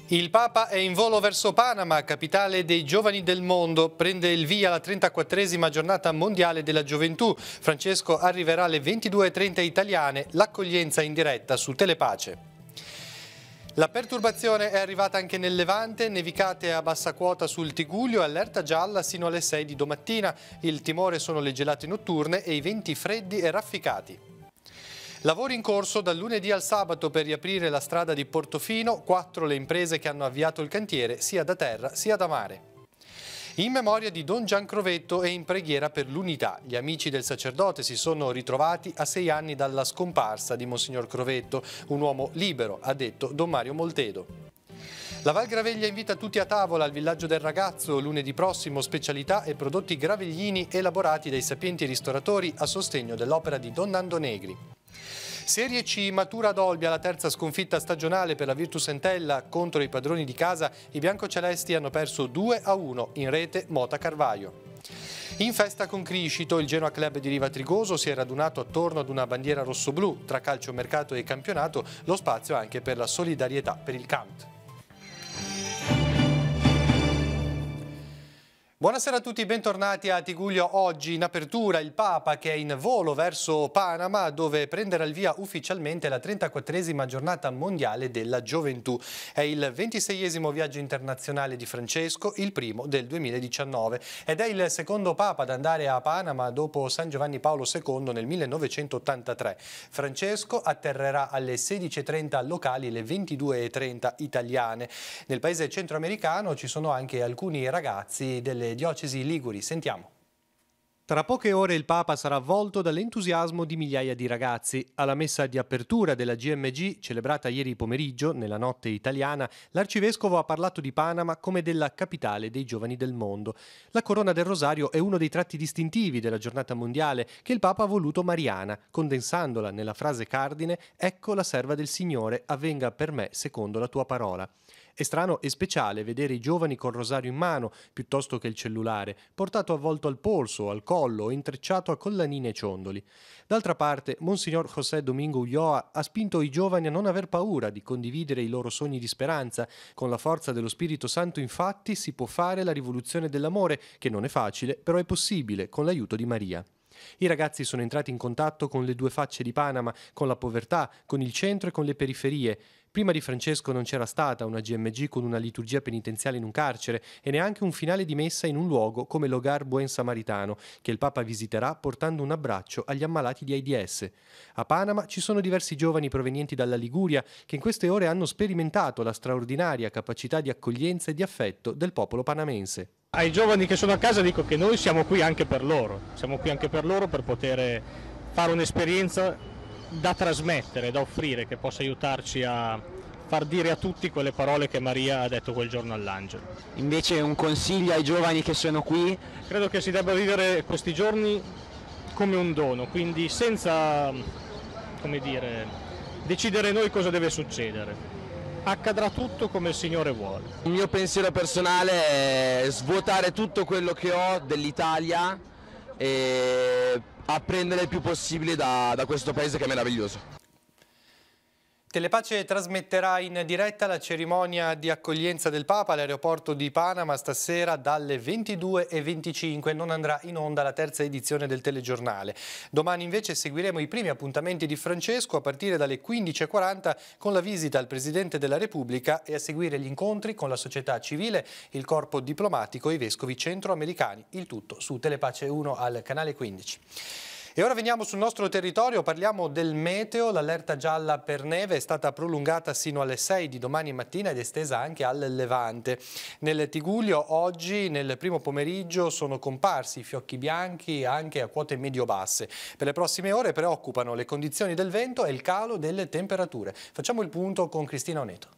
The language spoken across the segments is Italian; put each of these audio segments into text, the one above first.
Il Papa è in volo verso Panama, capitale dei giovani del mondo. Prende il via la 34esima giornata mondiale della gioventù. Francesco arriverà alle 22:30 italiane, l'accoglienza in diretta su Telepace. La perturbazione è arrivata anche nel Levante, nevicate a bassa quota sul Tigullio, allerta gialla sino alle 6 di domattina. Il timore sono le gelate notturne e i venti freddi e rafficati. Lavori in corso dal lunedì al sabato per riaprire la strada di Portofino, 4 le imprese che hanno avviato il cantiere sia da terra sia da mare. In memoria di Don Gian Crovetto e in preghiera per l'unità, gli amici del sacerdote si sono ritrovati a 6 anni dalla scomparsa di Monsignor Crovetto, un uomo libero, ha detto Don Mario Moltedo. La Val Graveglia invita tutti a tavola al Villaggio del Ragazzo, lunedì prossimo specialità e prodotti graveglini elaborati dai sapienti ristoratori a sostegno dell'opera di Don Nando Negri. Serie C, Matura ad Olbia, la terza sconfitta stagionale per la Virtus Entella contro i padroni di casa. I biancocelesti hanno perso 2-1 in rete Mota Carvaio. In festa con Criscito, il Genoa Club di Riva Trigoso si è radunato attorno ad una bandiera rossoblù. Tra calciomercato e campionato, lo spazio anche per la solidarietà per il Cant. Buonasera a tutti, bentornati a Tigullio. Oggi in apertura il Papa che è in volo verso Panama, dove prenderà il via ufficialmente la 34esima giornata mondiale della gioventù. È il 26esimo viaggio internazionale di Francesco, il primo del 2019, ed è il secondo Papa ad andare a Panama dopo San Giovanni Paolo II nel 1983. Francesco atterrerà alle 16:30 locali, le 22:30 italiane. Nel paese centroamericano ci sono anche alcuni ragazzi delle diocesi liguri. Sentiamo. Tra poche ore il Papa sarà avvolto dall'entusiasmo di migliaia di ragazzi. Alla messa di apertura della GMG, celebrata ieri pomeriggio, nella notte italiana, l'arcivescovo ha parlato di Panama come della capitale dei giovani del mondo. La corona del rosario è uno dei tratti distintivi della giornata mondiale che il Papa ha voluto mariana, condensandola nella frase cardine «Ecco la serva del Signore, avvenga per me secondo la tua parola». È strano e speciale vedere i giovani col rosario in mano, piuttosto che il cellulare, portato avvolto al polso o al collo o intrecciato a collanine e ciondoli. D'altra parte, Monsignor José Domingo Ulloa ha spinto i giovani a non aver paura di condividere i loro sogni di speranza. Con la forza dello Spirito Santo, infatti, si può fare la rivoluzione dell'amore, che non è facile, però è possibile, con l'aiuto di Maria. I ragazzi sono entrati in contatto con le due facce di Panama, con la povertà, con il centro e con le periferie. Prima di Francesco non c'era stata una GMG con una liturgia penitenziale in un carcere e neanche un finale di messa in un luogo come l'Hogar Buen Samaritano, che il Papa visiterà portando un abbraccio agli ammalati di AIDS. A Panama ci sono diversi giovani provenienti dalla Liguria che in queste ore hanno sperimentato la straordinaria capacità di accoglienza e di affetto del popolo panamense. Ai giovani che sono a casa dico che noi siamo qui anche per loro, per poter fare un'esperienza da trasmettere, da offrire, che possa aiutarci a far dire a tutti quelle parole che Maria ha detto quel giorno all'angelo. Invece un consiglio ai giovani che sono qui? Credo che si debba vivere questi giorni come un dono, quindi senza, decidere noi cosa deve succedere. Accadrà tutto come il Signore vuole. Il mio pensiero personale è svuotare tutto quello che ho dell'Italia e apprendere il più possibile da questo paese che è meraviglioso. Telepace trasmetterà in diretta la cerimonia di accoglienza del Papa all'aeroporto di Panama stasera dalle 22:25. Non andrà in onda la terza edizione del telegiornale. Domani invece seguiremo i primi appuntamenti di Francesco a partire dalle 15:40 con la visita al Presidente della Repubblica e a seguire gli incontri con la società civile, il corpo diplomatico e i vescovi centroamericani. Il tutto su Telepace 1 al canale 15. E ora veniamo sul nostro territorio, parliamo del meteo. L'allerta gialla per neve è stata prolungata sino alle 6 di domani mattina ed estesa anche al Levante. Nel Tigullio oggi, nel primo pomeriggio, sono comparsi fiocchi bianchi anche a quote medio-basse. Per le prossime ore preoccupano le condizioni del vento e il calo delle temperature. Facciamo il punto con Cristina Oneto.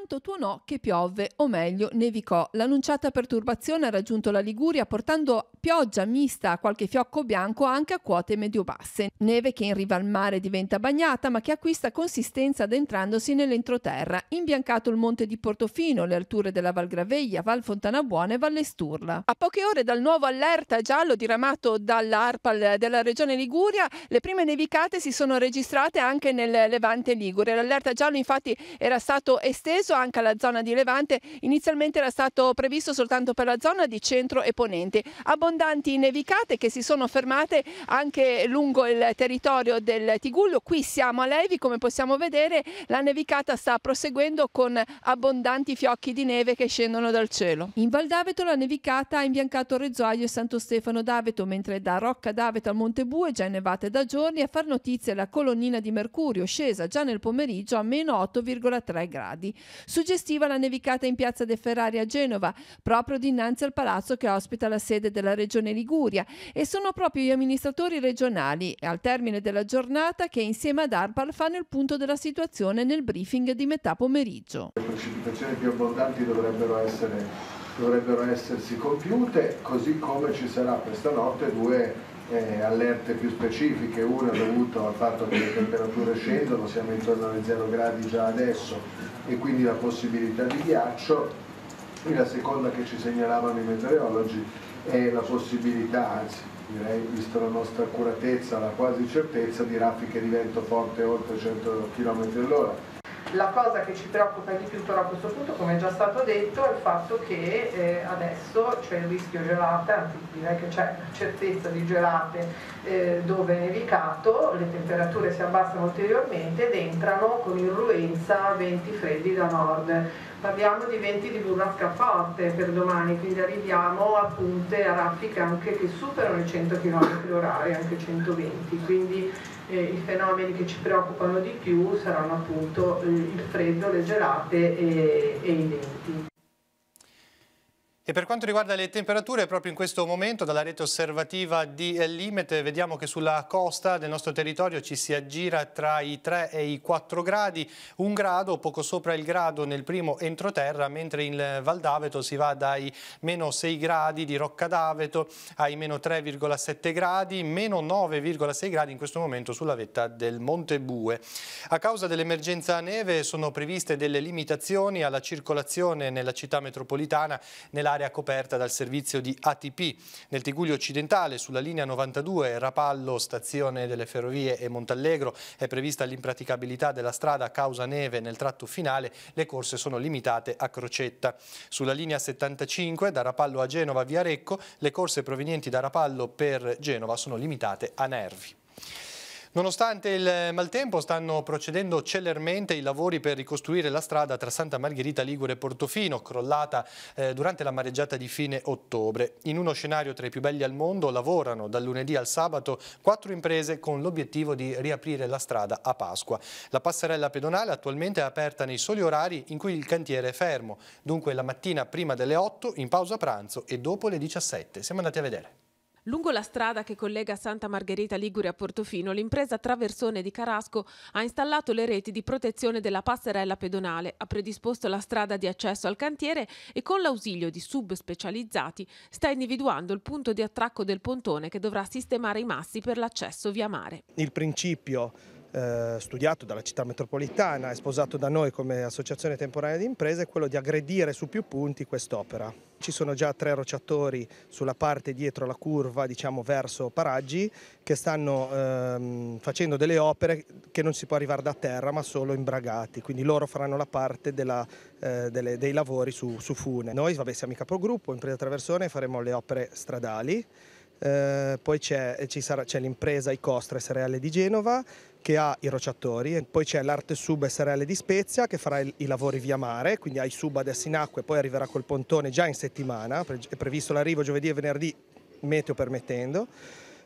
tanto tuonò che piovve, o meglio nevicò. L'annunciata perturbazione ha raggiunto la Liguria portando pioggia mista a qualche fiocco bianco anche a quote medio-basse. Neve che in riva al mare diventa bagnata ma che acquista consistenza adentrandosi nell'entroterra. Imbiancato il monte di Portofino, le alture della Val Graveglia, Val Fontanabuona e Valle Sturla. A poche ore dal nuovo allerta giallo diramato dall'ARPAL della regione Liguria, le prime nevicate si sono registrate anche nel Levante ligure. L'allerta giallo infatti era stato esteso anche alla zona di Levante, inizialmente era stato previsto soltanto per la zona di centro e ponente. Abbondanti nevicate che si sono fermate anche lungo il territorio del Tigullio. Qui siamo a Levi, come possiamo vedere la nevicata sta proseguendo con abbondanti fiocchi di neve che scendono dal cielo. In Val d'Aveto la nevicata ha imbiancato Rezzuaio e Santo Stefano d'Aveto, mentre da Rocca d'Aveto al Monte Bue, già nevate da giorni, a far notizia la colonnina di Mercurio, scesa già nel pomeriggio a meno 8,3 gradi. Suggestiva la nevicata in piazza De Ferrari a Genova, proprio dinanzi al palazzo che ospita la sede della regione Liguria, e sono proprio gli amministratori regionali al termine della giornata che insieme ad ARPAL fanno il punto della situazione nel briefing di metà pomeriggio. Le precipitazioni più abbondanti dovrebbero essersi compiute, così come ci sarà questa notte due allerte più specifiche, una dovuta al fatto che le temperature scendono, siamo intorno ai 0 gradi già adesso e quindi la possibilità di ghiaccio, e la seconda che ci segnalavano i meteorologi è la possibilità, anzi direi visto la nostra accuratezza, la quasi certezza di raffiche di vento forte oltre 100 km all'ora. La cosa che ci preoccupa di più però a questo punto, come è già stato detto, è il fatto che adesso c'è il rischio gelate, anzi direi che c'è la certezza di gelate dove è nevicato, le temperature si abbassano ulteriormente ed entrano con irruenza venti freddi da nord. Parliamo di venti di burrasca forte per domani, quindi arriviamo a punte, a raffiche anche che superano i 100 km/h, anche 120, quindi i fenomeni che ci preoccupano di più saranno appunto il freddo, le gelate e i venti. E per quanto riguarda le temperature, proprio in questo momento dalla rete osservativa di Limete vediamo che sulla costa del nostro territorio ci si aggira tra i 3 e i 4 gradi, un grado, poco sopra il grado nel primo entroterra, mentre in Val d'Aveto si va dai meno 6 gradi di Rocca d'Aveto ai meno 3,7 gradi, meno 9,6 gradi in questo momento sulla vetta del Monte Bue. A causa dell'emergenza neve sono previste delle limitazioni alla circolazione nella città metropolitana nell'area coperta dal servizio di ATP. Nel Tigullio occidentale, sulla linea 92 Rapallo, stazione delle ferrovie e Montallegro, è prevista l'impraticabilità della strada a causa neve nel tratto finale. Le corse sono limitate a Crocetta. Sulla linea 75 da Rapallo a Genova via Recco, le corse provenienti da Rapallo per Genova sono limitate a Nervi. Nonostante il maltempo stanno procedendo celermente i lavori per ricostruire la strada tra Santa Margherita Ligure e Portofino, crollata durante la mareggiata di fine ottobre. In uno scenario tra i più belli al mondo lavorano dal lunedì al sabato 4 imprese con l'obiettivo di riaprire la strada a Pasqua. La passerella pedonale attualmente è aperta nei soli orari in cui il cantiere è fermo, dunque la mattina prima delle 8, in pausa pranzo e dopo le 17. Siamo andati a vedere. Lungo la strada che collega Santa Margherita Ligure a Portofino, l'impresa Traversone di Carasco ha installato le reti di protezione della passerella pedonale, ha predisposto la strada di accesso al cantiere e con l'ausilio di sub specializzati sta individuando il punto di attracco del pontone che dovrà sistemare i massi per l'accesso via mare. Il principio studiato dalla città metropolitana e sposato da noi come associazione temporanea di imprese è quello di aggredire su più punti quest'opera. Ci sono già 3 rocciatori sulla parte dietro la curva, diciamo verso Paraggi, che stanno facendo delle opere che non si può arrivare da terra ma solo imbragati, quindi loro faranno la parte dei lavori su fune. Noi siamo il capogruppo, impresa Traversone, faremo le opere stradali. Poi c'è l'impresa Icostra SRL di Genova che ha i rocciatori, e poi c'è l'Arte Sub SRL di Spezia che farà i lavori via mare, quindi ha i sub adesso in acqua e poi arriverà col pontone già in settimana, è previsto l'arrivo giovedì e venerdì, meteo permettendo.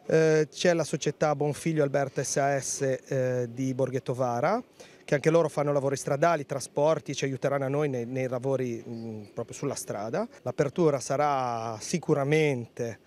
C'è la società Bonfiglio Alberta SAS di Borghetto Vara, che anche loro fanno lavori stradali, trasporti, ci aiuteranno a noi nei lavori proprio sulla strada. L'apertura sarà sicuramente,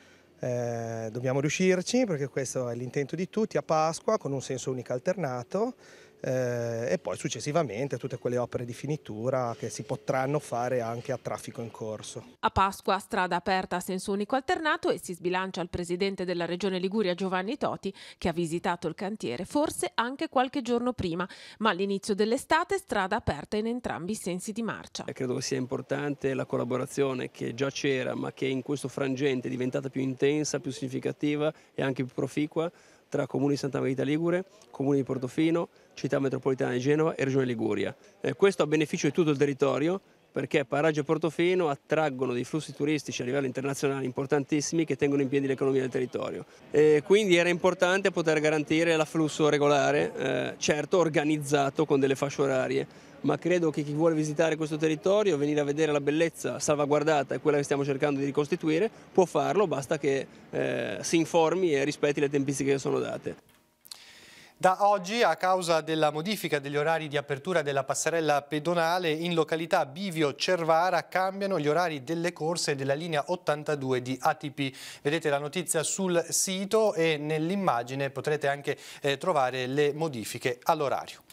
dobbiamo riuscirci perché questo è l'intento di tutti, a Pasqua con un senso unico alternato. e poi successivamente tutte quelle opere di finitura che si potranno fare anche a traffico in corso. A Pasqua strada aperta a senso unico alternato e si sbilancia il presidente della Regione Liguria Giovanni Toti, che ha visitato il cantiere forse anche qualche giorno prima, ma all'inizio dell'estate strada aperta in entrambi i sensi di marcia. Credo che sia importante la collaborazione che già c'era ma che in questo frangente è diventata più intensa, più significativa e anche più proficua tra Comune di Santa Margherita Ligure, Comune di Portofino, Città Metropolitana di Genova e Regione Liguria. Questo a beneficio di tutto il territorio, perché Paraggio e Portofino attraggono dei flussi turistici a livello internazionale importantissimi che tengono in piedi l'economia del territorio. Quindi era importante poter garantire l'afflusso regolare, certo organizzato con delle fasce orarie, ma credo che chi vuole visitare questo territorio, venire a vedere la bellezza salvaguardata e quella che stiamo cercando di ricostituire, può farlo, basta che si informi e rispetti le tempistiche che sono date. Da oggi, a causa della modifica degli orari di apertura della passerella pedonale, in località Bivio Cervara cambiano gli orari delle corse della linea 82 di ATP. Vedete la notizia sul sito e nell'immagine potrete anche trovare le modifiche all'orario.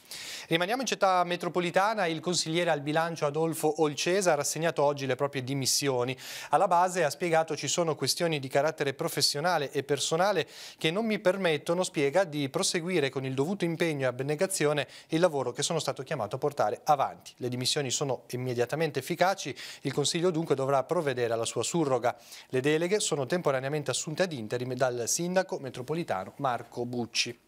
Rimaniamo in città metropolitana. Il consigliere al bilancio Adolfo Olcesa ha rassegnato oggi le proprie dimissioni. Alla base, ha spiegato, ci sono questioni di carattere professionale e personale che non mi permettono, spiega, di proseguire con il dovuto impegno e abnegazione il lavoro che sono stato chiamato a portare avanti. Le dimissioni sono immediatamente efficaci, il Consiglio dunque dovrà provvedere alla sua surroga. Le deleghe sono temporaneamente assunte ad interim dal sindaco metropolitano Marco Bucci.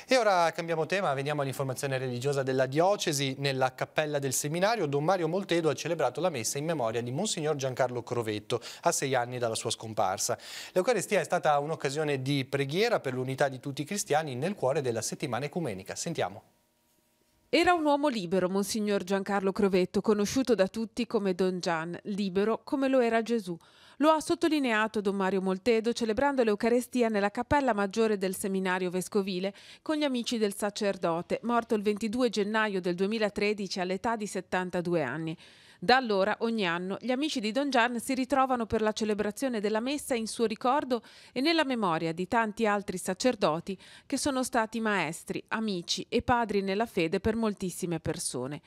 E ora cambiamo tema, veniamo all'informazione religiosa della diocesi. Nella cappella del seminario Don Mario Moltedo ha celebrato la messa in memoria di Monsignor Giancarlo Crovetto, a 6 anni dalla sua scomparsa. L'Eucaristia è stata un'occasione di preghiera per l'unità di tutti i cristiani nel cuore della settimana ecumenica. Sentiamo. Era un uomo libero, Monsignor Giancarlo Crovetto, conosciuto da tutti come Don Gian, libero come lo era Gesù. Lo ha sottolineato Don Mario Moltedo celebrando l'Eucaristia nella cappella maggiore del seminario vescovile con gli amici del sacerdote, morto il 22 gennaio del 2013 all'età di 72 anni. Da allora, ogni anno, gli amici di Don Gian si ritrovano per la celebrazione della messa in suo ricordo e nella memoria di tanti altri sacerdoti che sono stati maestri, amici e padri nella fede per moltissime persone.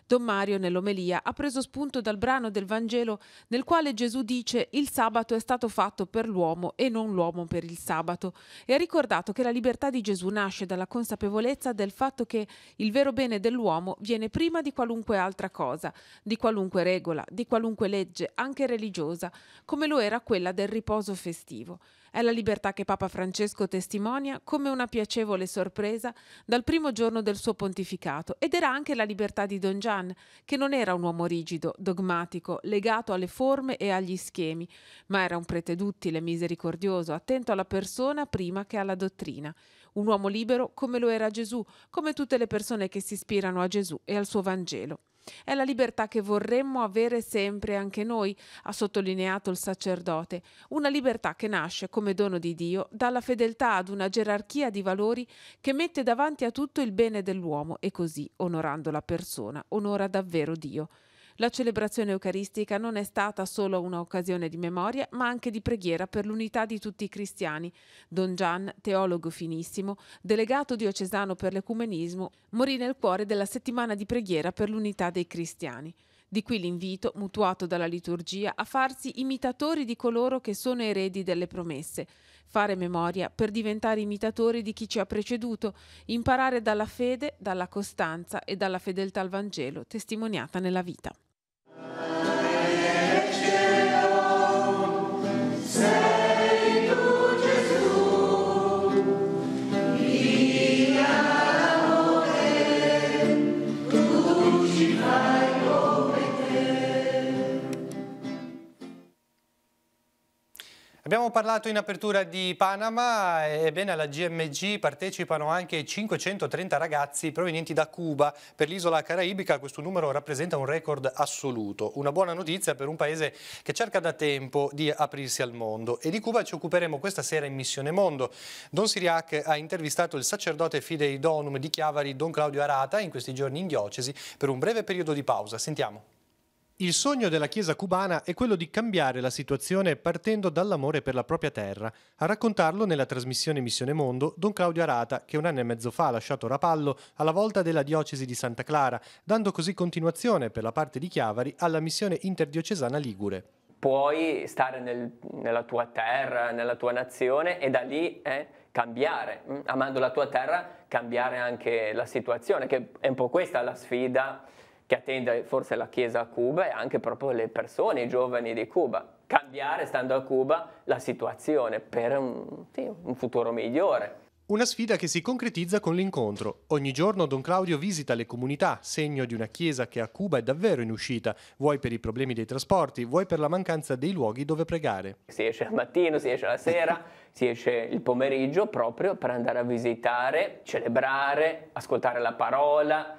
Don Mario nell'omelia ha preso spunto dal brano del Vangelo nel quale Gesù dice «Il sabato è stato fatto per l'uomo e non l'uomo per il sabato» e ha ricordato che la libertà di Gesù nasce dalla consapevolezza del fatto che il vero bene dell'uomo viene prima di qualunque altra cosa, di qualunque regola, di qualunque legge, anche religiosa, come lo era quella del riposo festivo. È la libertà che Papa Francesco testimonia come una piacevole sorpresa dal primo giorno del suo pontificato, ed era anche la libertà di Don Gian, che non era un uomo rigido, dogmatico, legato alle forme e agli schemi, ma era un prete duttile, misericordioso, attento alla persona prima che alla dottrina. Un uomo libero come lo era Gesù, come tutte le persone che si ispirano a Gesù e al suo Vangelo. È la libertà che vorremmo avere sempre anche noi, ha sottolineato il sacerdote, una libertà che nasce come dono di Dio dalla fedeltà ad una gerarchia di valori che mette davanti a tutto il bene dell'uomo e così, onorando la persona, onora davvero Dio. La celebrazione eucaristica non è stata solo un'occasione di memoria, ma anche di preghiera per l'unità di tutti i cristiani. Don Gian, teologo finissimo, delegato diocesano per l'ecumenismo, morì nel cuore della settimana di preghiera per l'unità dei cristiani. Di qui l'invito, mutuato dalla liturgia, a farsi imitatori di coloro che sono eredi delle promesse. Fare memoria per diventare imitatori di chi ci ha preceduto, imparare dalla fede, dalla costanza e dalla fedeltà al Vangelo testimoniata nella vita. Sei tu Gesù, mio amore, tu ci fai come te. Abbiamo parlato in apertura di Panama, ebbene alla GMG partecipano anche 530 ragazzi provenienti da Cuba. Per l'isola caraibica questo numero rappresenta un record assoluto, una buona notizia per un paese che cerca da tempo di aprirsi al mondo. E di Cuba ci occuperemo questa sera in Missione Mondo. Don Siriac ha intervistato il sacerdote Fidei Donum di Chiavari, Don Claudio Arata, in questi giorni in diocesi per un breve periodo di pausa. Sentiamo. Il sogno della Chiesa cubana è quello di cambiare la situazione partendo dall'amore per la propria terra. A raccontarlo nella trasmissione Missione Mondo, Don Claudio Arata, che 1 anno e mezzo fa ha lasciato Rapallo alla volta della diocesi di Santa Clara, dando così continuazione per la parte di Chiavari alla missione interdiocesana ligure. Puoi stare nella tua terra, nella tua nazione e da lì cambiare, amando la tua terra, cambiare anche la situazione, che è un po' questa la sfida che attende forse la Chiesa a Cuba e anche proprio le persone, i giovani di Cuba. Cambiare, stando a Cuba, la situazione per un futuro migliore. Una sfida che si concretizza con l'incontro. Ogni giorno Don Claudio visita le comunità, segno di una chiesa che a Cuba è davvero in uscita, vuoi per i problemi dei trasporti, vuoi per la mancanza dei luoghi dove pregare. Si esce al mattino, si esce la sera, si esce il pomeriggio proprio per andare a visitare, celebrare, ascoltare la parola,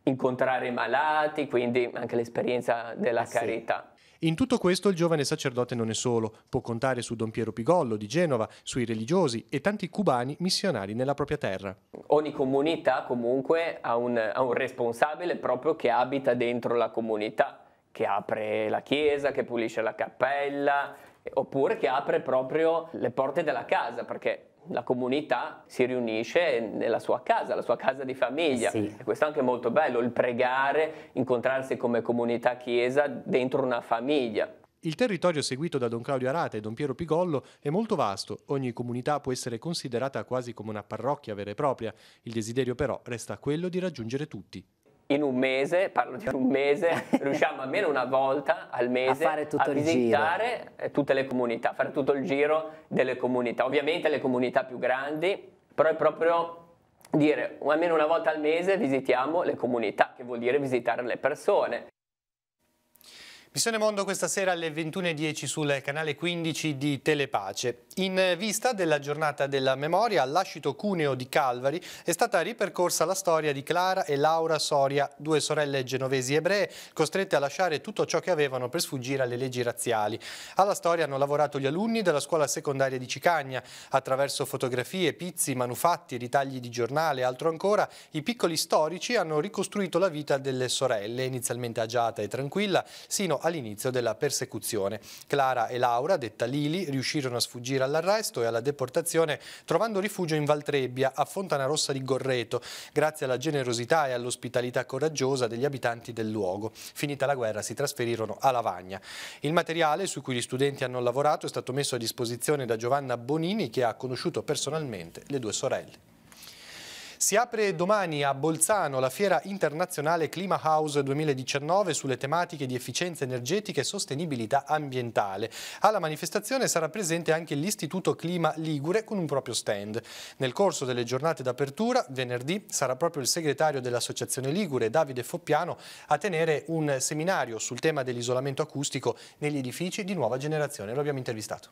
incontrare i malati, quindi anche l'esperienza della carità. In tutto questo il giovane sacerdote non è solo, può contare su Don Piero Pigollo di Genova, sui religiosi e tanti cubani missionari nella propria terra. Ogni comunità comunque ha un responsabile proprio che abita dentro la comunità, che apre la chiesa, che pulisce la cappella, oppure che apre proprio le porte della casa, perché la comunità si riunisce nella sua casa, la sua casa di famiglia. Sì. E questo è anche molto bello, il pregare, incontrarsi come comunità chiesa dentro una famiglia. Il territorio seguito da Don Claudio Arata e Don Piero Pigollo è molto vasto, ogni comunità può essere considerata quasi come una parrocchia vera e propria, il desiderio però resta quello di raggiungere tutti. In un mese, parlo di un mese, riusciamo almeno una volta al mese a visitare tutte le comunità, fare tutto il giro delle comunità. Ovviamente le comunità più grandi, però è proprio dire almeno una volta al mese visitiamo le comunità, che vuol dire visitare le persone. Missione Mondo questa sera alle 21:10 sul canale 15 di Telepace. In vista della giornata della memoria, all'Ascito Cuneo di Calvari è stata ripercorsa la storia di Clara e Laura Soria, 2 sorelle genovesi ebree costrette a lasciare tutto ciò che avevano per sfuggire alle leggi razziali. Alla storia hanno lavorato gli alunni della scuola secondaria di Cicagna. Attraverso fotografie, pizzi, manufatti, ritagli di giornale e altro ancora, i piccoli storici hanno ricostruito la vita delle sorelle, inizialmente agiata e tranquilla, sino all'inizio della persecuzione. Clara e Laura, detta Lili, riuscirono a sfuggire all'arresto e alla deportazione trovando rifugio in Valtrebbia, a Fontanarossa di Gorreto, grazie alla generosità e all'ospitalità coraggiosa degli abitanti del luogo. Finita la guerra si trasferirono a Lavagna. Il materiale su cui gli studenti hanno lavorato è stato messo a disposizione da Giovanna Bonini, che ha conosciuto personalmente le 2 sorelle. Si apre domani a Bolzano la Fiera Internazionale Clima House 2019 sulle tematiche di efficienza energetica e sostenibilità ambientale. Alla manifestazione sarà presente anche l'Istituto Clima Ligure con un proprio stand. Nel corso delle giornate d'apertura, venerdì, sarà proprio il segretario dell'Associazione Ligure, Davide Foppiano, a tenere un seminario sul tema dell'isolamento acustico negli edifici di nuova generazione. Lo abbiamo intervistato.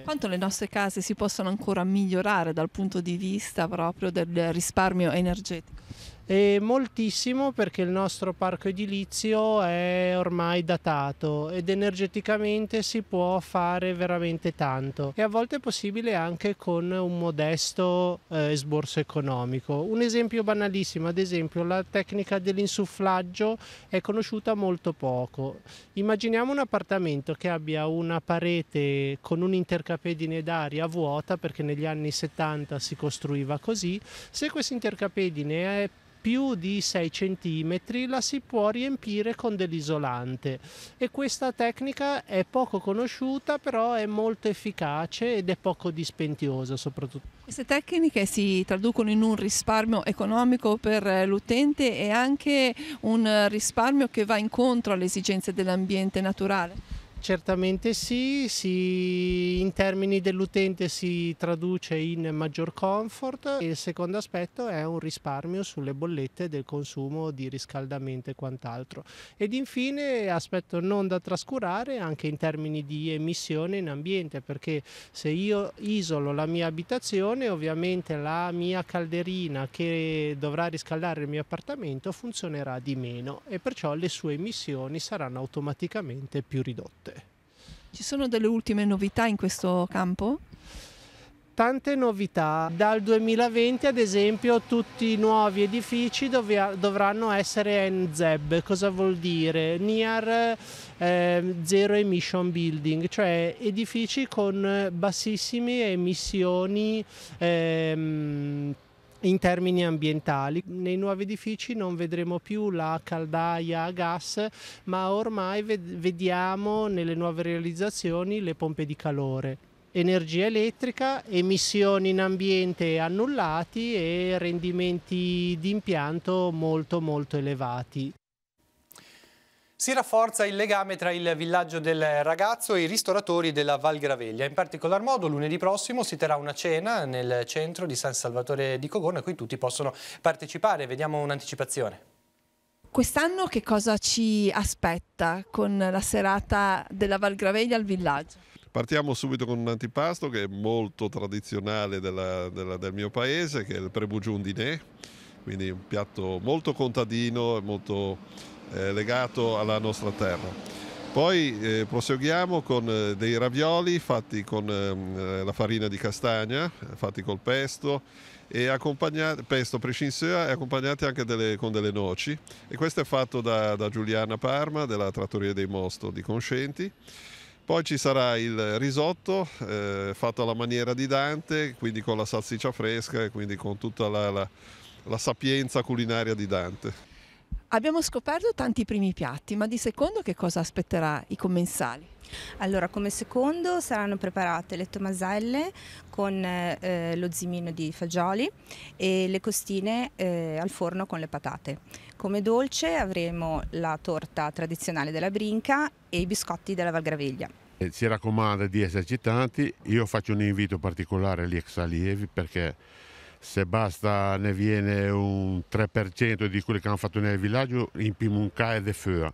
Quanto le nostre case si possono ancora migliorare dal punto di vista proprio del risparmio energetico? E moltissimo, perché il nostro parco edilizio è ormai datato ed energeticamente si può fare veramente tanto e a volte è possibile anche con un modesto esborso economico. Un esempio banalissimo, ad esempio la tecnica dell'insufflaggio è conosciuta molto poco. Immaginiamo un appartamento che abbia una parete con un intercapedine d'aria vuota, perché negli anni 70 si costruiva così. Se questo intercapedine è più di 6 cm la si può riempire con dell'isolante e questa tecnica è poco conosciuta, però è molto efficace ed è poco dispendiosa soprattutto. Queste tecniche si traducono in un risparmio economico per l'utente e anche un risparmio che va incontro alle esigenze dell'ambiente naturale? Certamente sì, in termini dell'utente si traduce in maggior comfort e il secondo aspetto è un risparmio sulle bollette del consumo di riscaldamento e quant'altro. Ed infine, aspetto non da trascurare, anche in termini di emissione in ambiente, perché se io isolo la mia abitazione, ovviamente la mia calderina che dovrà riscaldare il mio appartamento funzionerà di meno e perciò le sue emissioni saranno automaticamente più ridotte. Ci sono delle ultime novità in questo campo? Tante novità. Dal 2020 ad esempio tutti i nuovi edifici dovranno essere NZEB. Cosa vuol dire? Near Zero Emission Building, cioè edifici con bassissime emissioni in termini ambientali. Nei nuovi edifici non vedremo più la caldaia a gas, ma ormai vediamo nelle nuove realizzazioni le pompe di calore. Energia elettrica, emissioni in ambiente annullati e rendimenti di impianto molto elevati. Si rafforza il legame tra il villaggio del ragazzo e i ristoratori della Val Graveglia. In particolar modo lunedì prossimo si terrà una cena nel centro di San Salvatore di Cogorno a cui tutti possono partecipare. Vediamo un'anticipazione. Quest'anno che cosa ci aspetta con la serata della Val Graveglia al villaggio? Partiamo subito con un antipasto che è molto tradizionale del mio paese, che è il prebugiundinè, quindi un piatto molto contadino e molto legato alla nostra terra. Poi proseguiamo con dei ravioli fatti con la farina di castagna, fatti col pesto, e pesto prescinseur, e accompagnati anche con delle noci. E questo è fatto da Giuliana Parma della Trattoria dei Mosto di Conscenti. Poi ci sarà il risotto fatto alla maniera di Dante, quindi con la salsiccia fresca e quindi con tutta la sapienza culinaria di Dante. Abbiamo scoperto tanti primi piatti, ma di secondo che cosa aspetterà i commensali? Allora, come secondo saranno preparate le tomaselle con lo zimino di fagioli e le costine al forno con le patate. Come dolce avremo la torta tradizionale della Brinca e i biscotti della Val Graveglia. Ci raccomanda di esserci tanti. Io faccio un invito particolare agli ex allievi, perché se basta ne viene un 3% di quelli che hanno fatto nel villaggio in Pimunca e de Feur.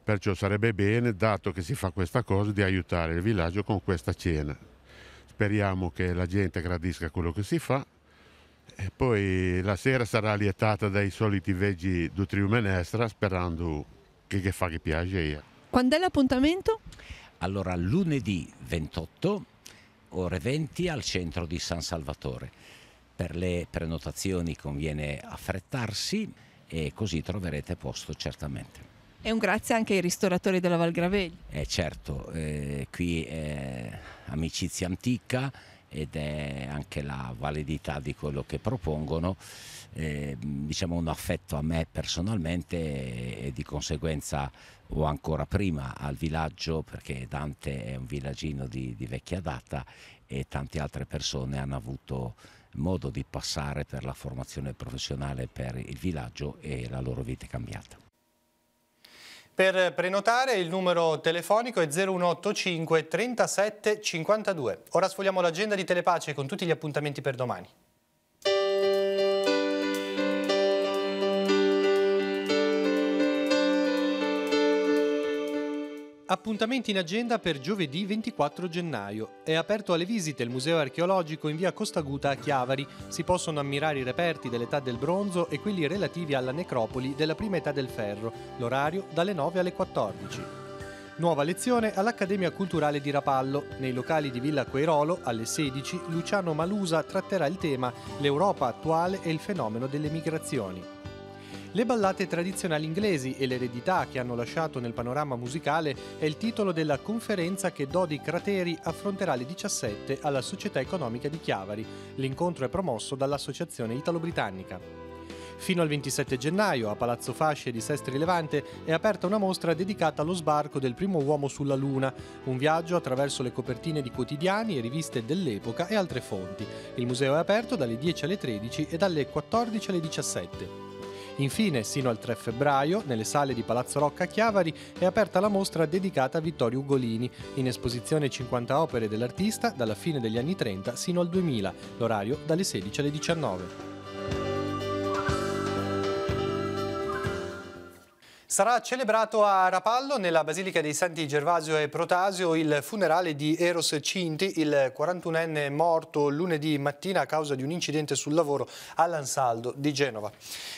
Perciò sarebbe bene, dato che si fa questa cosa, di aiutare il villaggio con questa cena. Speriamo che la gente gradisca quello che si fa e poi la sera sarà lietata dai soliti veggi du Triu Menestra, sperando che fa che piace. Quando è l'appuntamento? Allora, lunedì 28, ore 20 al centro di San Salvatore. Per le prenotazioni conviene affrettarsi e così troverete posto certamente. E un grazie anche ai ristoratori della Val Graveglia. Certo, qui è amicizia antica ed è anche la validità di quello che propongono, diciamo un affetto a me personalmente e di conseguenza o ancora prima al villaggio, perché Dante è un villaggino di vecchia data e tante altre persone hanno avuto modo di passare per la formazione professionale per il villaggio e la loro vita è cambiata. Per prenotare il numero telefonico è 0185 37 52. Ora sfogliamo l'agenda di Telepace con tutti gli appuntamenti per domani. Appuntamenti in agenda per giovedì 24 gennaio. È aperto alle visite il Museo Archeologico in via Costaguta a Chiavari. Si possono ammirare i reperti dell'età del bronzo e quelli relativi alla necropoli della prima età del ferro. L'orario dalle 9 alle 14. Nuova lezione all'Accademia Culturale di Rapallo. Nei locali di Villa Quairolo, alle 16, Luciano Malusa tratterà il tema L'Europa attuale e il fenomeno delle migrazioni. Le ballate tradizionali inglesi e l'eredità che hanno lasciato nel panorama musicale è il titolo della conferenza che Dodi Crateri affronterà alle 17 alla Società Economica di Chiavari. L'incontro è promosso dall'Associazione Italo-Britannica. Fino al 27 gennaio a Palazzo Fasce di Sestri Levante è aperta una mostra dedicata allo sbarco del primo uomo sulla Luna, un viaggio attraverso le copertine di quotidiani e riviste dell'epoca e altre fonti. Il museo è aperto dalle 10 alle 13 e dalle 14 alle 17. Infine, sino al 3 febbraio, nelle sale di Palazzo Rocca a Chiavari è aperta la mostra dedicata a Vittorio Ugolini, in esposizione 50 opere dell'artista dalla fine degli anni 30 sino al 2000, l'orario dalle 16 alle 19. Sarà celebrato a Rapallo, nella Basilica dei Santi Gervasio e Protasio, il funerale di Eros Cinti, il 41enne morto lunedì mattina a causa di un incidente sul lavoro all'Ansaldo di Genova.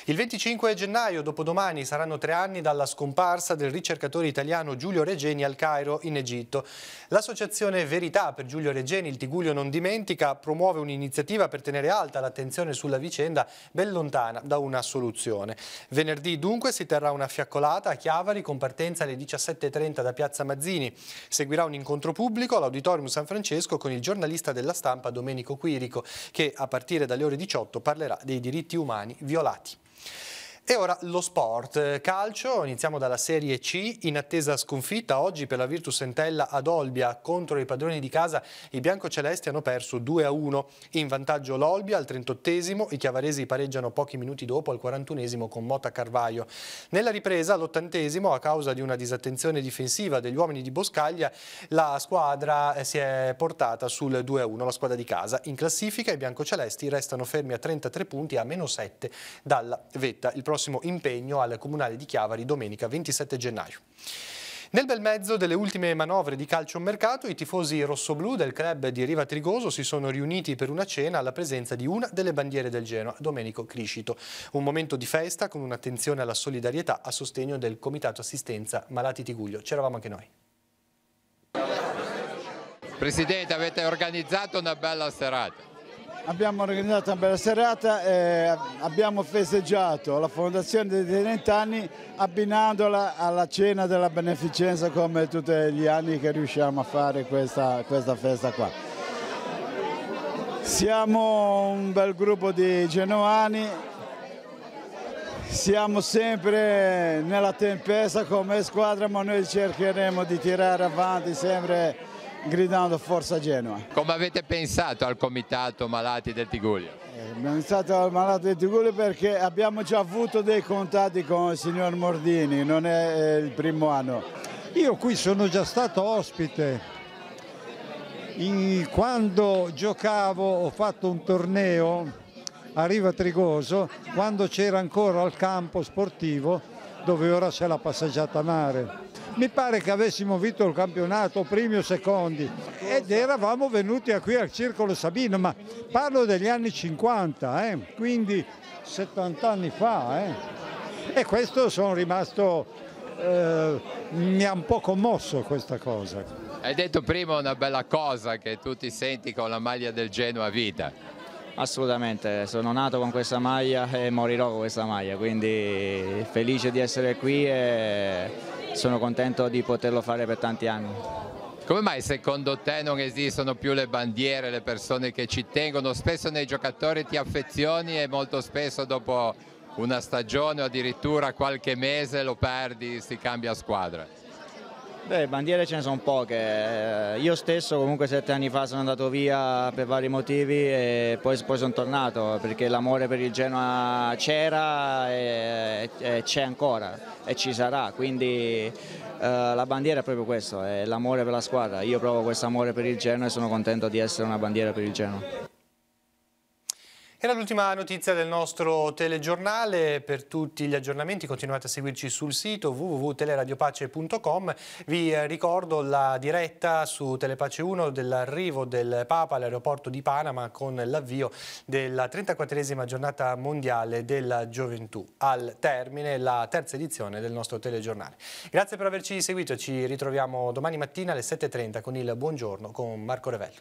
Il 25 gennaio, dopodomani, saranno 3 anni dalla scomparsa del ricercatore italiano Giulio Regeni al Cairo, in Egitto. L'associazione Verità per Giulio Regeni, il Tigullio non dimentica, promuove un'iniziativa per tenere alta l'attenzione sulla vicenda, ben lontana da una soluzione. Venerdì dunque si terrà una fiaccolata a Chiavari con partenza alle 17:30 da Piazza Mazzini. Seguirà un incontro pubblico all'Auditorium San Francesco con il giornalista della Stampa Domenico Quirico, che a partire dalle ore 18 parlerà dei diritti umani violati. E ora lo sport. Calcio, iniziamo dalla Serie C, in attesa sconfitta oggi per la Virtus Entella ad Olbia contro i padroni di casa. I biancocelesti hanno perso 2-1, in vantaggio l'Olbia al 38esimo, i chiavaresi pareggiano pochi minuti dopo al 41esimo con Mota Carvaio. Nella ripresa all'80esimo, a causa di una disattenzione difensiva degli uomini di Boscaglia, la squadra si è portata sul 2-1, la squadra di casa. In classifica i biancocelesti restano fermi a 33 punti, a -7 dalla vetta. Il prossimo impegno al Comunale di Chiavari domenica 27 gennaio. Nel bel mezzo delle ultime manovre di calciomercato, i tifosi rossoblù del club di Riva Trigoso si sono riuniti per una cena alla presenza di una delle bandiere del Genoa, Domenico Criscito. Un momento di festa con un'attenzione alla solidarietà a sostegno del Comitato Assistenza Malati Tigullio. C'eravamo anche noi. Presidente, avete organizzato una bella serata. Abbiamo organizzato una bella serata e abbiamo festeggiato la fondazione dei 30 anni abbinandola alla cena della beneficenza come tutti gli anni che riusciamo a fare questa festa qua. Siamo un bel gruppo di genoani, siamo sempre nella tempesta come squadra, ma noi cercheremo di tirare avanti sempre gridando Forza Genoa. Come avete pensato al Comitato Malati del Tigullio? Abbiamo pensato al Malato del Tigullio perché abbiamo già avuto dei contatti con il signor Mordini, non è il primo anno. Io qui sono già stato ospite. Quando giocavo ho fatto un torneo a Riva Trigoso, quando c'era ancora il campo sportivo dove ora c'è la passeggiata a mare. Mi pare che avessimo vinto il campionato, primi o secondi, ed eravamo venuti qui al Circolo Sabino, ma parlo degli anni 50, quindi 70 anni fa. E questo sono rimasto, mi ha un po' commosso questa cosa. Hai detto prima una bella cosa, che tu ti senti con la maglia del Genoa a vita. Assolutamente, sono nato con questa maglia e morirò con questa maglia, quindi felice di essere qui e sono contento di poterlo fare per tanti anni. Come mai secondo te non esistono più le bandiere, le persone che ci tengono? Spesso nei giocatori ti affezioni e molto spesso dopo una stagione o addirittura qualche mese lo perdi, si cambia squadra. Beh, bandiere ce ne sono poche, io stesso comunque 7 anni fa sono andato via per vari motivi e poi sono tornato perché l'amore per il Genoa c'era e c'è ancora e ci sarà, quindi la bandiera è proprio questo, è l'amore per la squadra. Io provo questo amore per il Genoa e sono contento di essere una bandiera per il Genoa. Era l'ultima notizia del nostro telegiornale. Per tutti gli aggiornamenti continuate a seguirci sul sito www.teleradiopace.com. Vi ricordo la diretta su Telepace 1 dell'arrivo del Papa all'aeroporto di Panama con l'avvio della 34esima giornata mondiale della gioventù. Al termine la terza edizione del nostro telegiornale. Grazie per averci seguito, ci ritroviamo domani mattina alle 7:30 con il Buongiorno con Marco Revello.